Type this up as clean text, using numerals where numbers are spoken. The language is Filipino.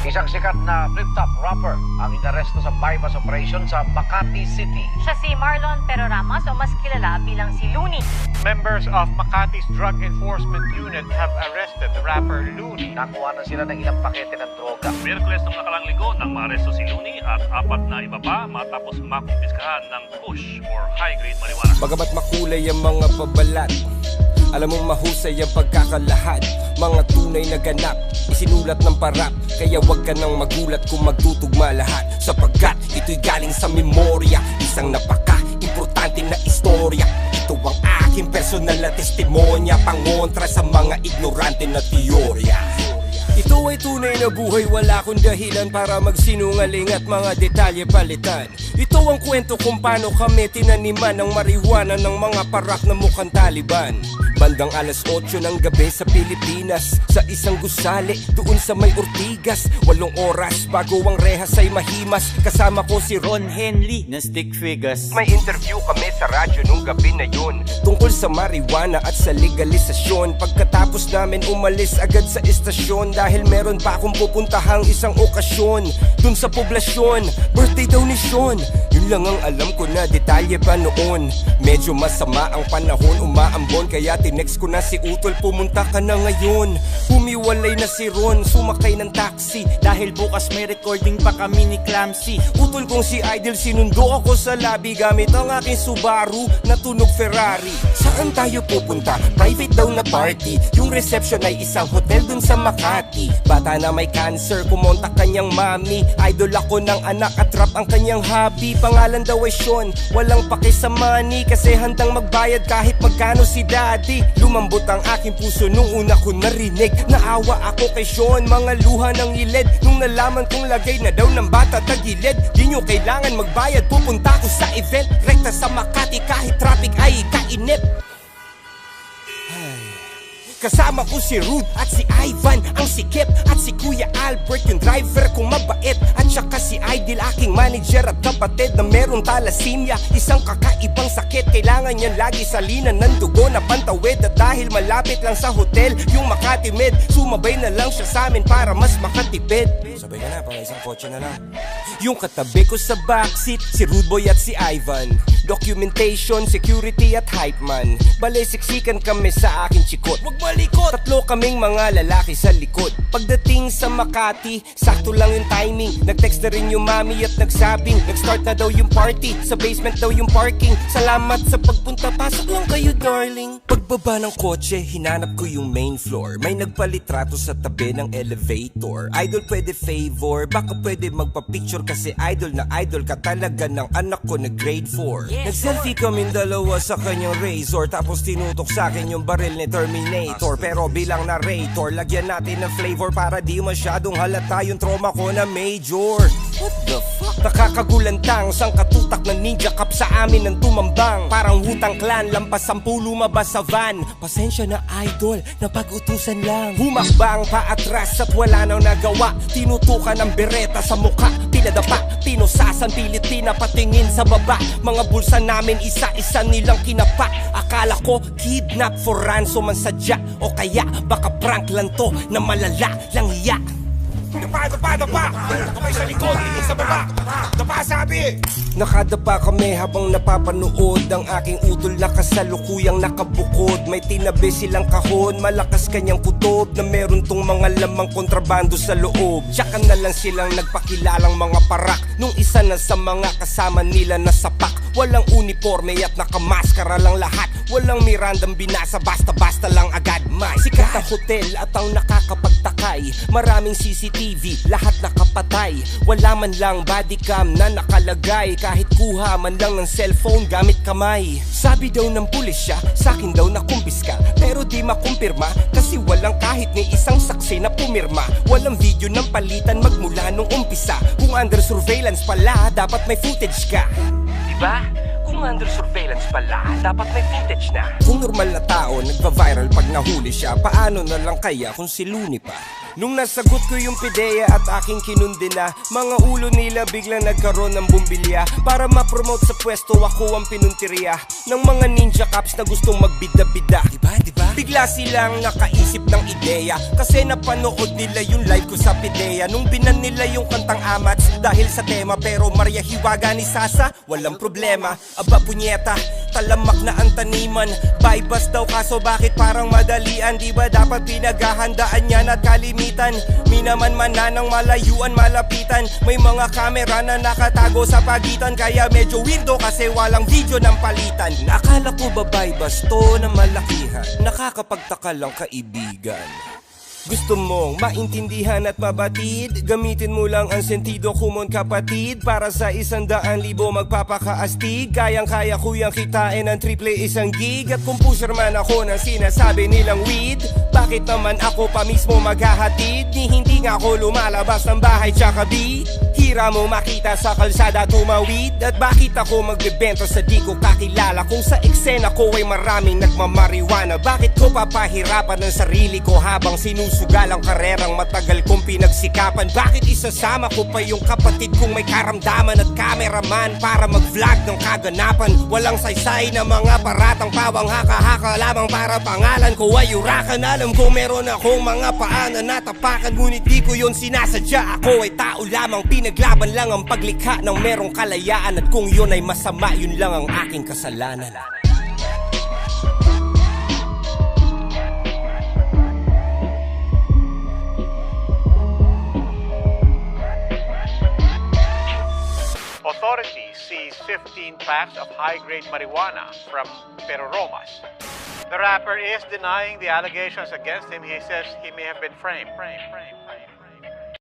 Isang sikat na flip-top rapper ang inaresto sa bypass operation sa Makati City. Siya si Marlon Peroramos o mas kilala bilang si Looney. Members of Makati's Drug Enforcement Unit have arrested the rapper Looney. Nakuha na sila ng ilang pakete ng droga. Miyerkules ng nakalang linggo nang maaresto si Looney at 4 na iba pa matapos makumpiskahan ng kush or high-grade marijuana. Bagamat makulay ang mga pabalat, alam mong mahusay ang pagkakalahad. Mga tunay na ganap, isinulat ng parap. Kaya wag ka nang magulat kung magtutugma lahat, sapagkat ito'y galing sa memorya. Isang napaka-importante na istorya. Ito ang aking personal na testimonya, pangontra sa mga ignorante na teorya. Ito ay tunay na buhay, wala akong dahilan para magsinungaling at mga detalye palitan. Ito ang kwento kung paano kami tinaniman ng marijuana ng mga parak na mukhang Taliban. Bandang alas 8 ng gabi sa Pilipinas, sa isang gusali doon sa may Ortigas. 8 oras bago ang rehas ay mahimas. Kasama ko si Ron Henley ng Stick Figures. May interview kami sa radyo nung gabi na yun, tungkol sa marijuana at sa legalisasyon. Pagkatapos namin umalis agad sa istasyon, dahil meron pa akong pupuntahang isang okasyon dun sa poblasyon. Birthday daw ni Sean, yun lang ang alam ko na detalye pa noon. Medyo masama ang panahon, umaambon, kaya tinext ko na si Utol, pumunta ka na ngayon. Humiwalay na si Ron, sumakay ng taxi, Dahil bukas may recording pa kami ni Clamsy. Utol kong si Idol, sinundo ako sa lobby gamit ang aking Subaru na tunog Ferrari. Saan tayo pupunta? Private daw na party. Yung reception ay isang hotel dun sa Makati. Bata na may cancer, kumontak kanyang mami. Idol ako ng anak at rap ang kanyang hobby. Pangalan daw ay Sean, walang pake sa money, kasi handang magbayad kahit magkano si daddy. Lumambot ang aking puso nung una ko narinig. Naawa ako kay Sean, mga luha ng ilid, nung nalaman kong lagay na daw ng bata tagilid. Di nyo kailangan magbayad, pupunta ko sa event. Rekta sa Makati kahit traffic ay kainip. Kasama ko si Rude at si Ivan, ang sikip, at si Kuya Albert, yung driver kong mabait, at saka si Idol, aking manager at kapatid na merong thalassemia, isang kakaibang sakit. Kailangan niyan lagi salinan ng dugo na pantawid, at dahil malapit lang sa hotel yung Makati Med, sumabay na lang siya sa amin para mas makatipid. Sabay ka na, para isang kotse na lang. Yung katabi ko sa backseat, si Rude Boy at si Ivan. Documentation, security at hype man. Balay siksikan kami sa aking chikot. Wag malikot! Tatlo kaming mga lalaki sa likod. Pagdating sa Makati, sakto lang yung timing. Nag-text na rin yung mami at nagsabing nag-start na daw yung party, sa basement daw yung parking. Salamat sa pagpunta, pasok lang kayo darling. Pagbaba ng kotse, hinanap ko yung main floor. May nagpalitrato sa tabi ng elevator. Idol, pwede favor, baka pwede magpa-picture, kasi idol na idol ka talaga ng anak ko na grade 4. Nag-selfie kaming dalawa sa kanyang Razor, tapos tinutok sa akin yung baril ni Terminator. Pero bilang narrator, lagyan natin ng flavor para di masyadong halata yung trauma ko na major. What the fuck? Nakakagulantang, sangkatutak ng ninja cup sa amin ng tumambang. Parang Wu-Tang Clan, lampas 10 lumabas sa van. Pasensya na idol, napag-utusan lang. Humakbang paatras at wala nang nagawa. Tinutukan ng bereta sa mukha, pinadapa, pinusasan, pilit pinapatingin sa baba. Mga bulsa namin isa-isa nilang kinapa. Akala ko kidnap for ransom ang sadya, o kaya baka prank lang to na malala lang hiya. Dapa! Kamay sa likod, sa baba! Dapa, sabi! Nakadapa kami habang napapanood ang aking utol na kasalukuyang nakabukod. May tinabi silang kahon, malakas kanyang kutob, na meron tong mga lamang kontrabando sa loob. Tsaka na lang silang nagpakilalang mga parak, nung isa na sa mga kasama nila na sapak. Walang uniforme at nakamaskara lang lahat. Walang Mirandang binasa, basta-basta lang agad. May sikat na hotel at ang nakakapagtakay. Maraming CCTV, lahat nakapatay. Wala man lang bodycam na nakalagay, kahit kuha man lang ng cellphone gamit kamay. Sabi daw ng pulisya, sakin daw nakumpiska, pero di makumpirma, kasi walang kahit ni isang saksi na pumirma. Walang video ng palitan magmula nung umpisa. Kung under surveillance pala, dapat may footage ka, diba? Kung under surveillance pala, dapat may footage na. Kung normal na tao, nagpa-viral pag nahuli siya, paano na lang kaya kung si Looney pa? Nung nasagot ko yung pideya at aking kinundina, mga ulo nila biglang nagkaroon ng bumbilya. Para ma-promote sa pwesto ako ang pinuntirya ng mga ninja cops na gustong magbida-bida. Diba? Bigla silang nakaisip ng ideya kasi napanood nila yung live ko sa pideya. Nung binan nila yung kantang Amats dahil sa tema, pero Maria Hiwaga ni Sasa, walang problema. Aba punyeta, talamak na ang taniman. Bypass daw kaso bakit parang madalian? Di ba dapat pinaghahandaan yan at kalimitan? Minaman-mana ng malayuan malapitan. May mga kamera na nakatago sa pagitan, kaya medyo weirdo kasi walang video ng palitan. Akala ko ba bypass to na malakihan? Nakakapagtaka lang kaibigan. Gusto mong maintindihan at mabatid? Gamitin mo lang ang sentido kumon kapatid. Para sa 100,000 magpapakaastig, kayang-kaya ko yung kitain ng 1 gig. At kung pusher man ako ng sinasabi nilang weed, bakit naman ako pa mismo maghahatid? Ni hindi nga ako lumalabas ng bahay tsaka bi hira mo makita sa kalsada tumawid. At bakit ako magbebenta sa di ko kakilala? Kung sa eksena ko ay maraming nagmamariwana, bakit ko papahirapan ang sarili ko habang sinusugal ang karerang matagal kong pinagsikapan? Bakit isasama ko pa yung kapatid kong may karamdaman at kameraman para mag-vlog ng kaganapan? Walang saysay na mga paratang pawang haka-haka lamang para pangalan ko ay urakan. Alam ko meron akong mga paa na natapakan, ngunit di ko yun sinasadya. Ako ay tao lamang, pinaglaban lang ang paglikha ng merong kalayaan. At kung yun ay masama, yun lang ang aking kasalanan. Authorities seized 15 packs of high-grade marijuana from Pero Romas. The rapper is denying the allegations against him. He says he may have been framed.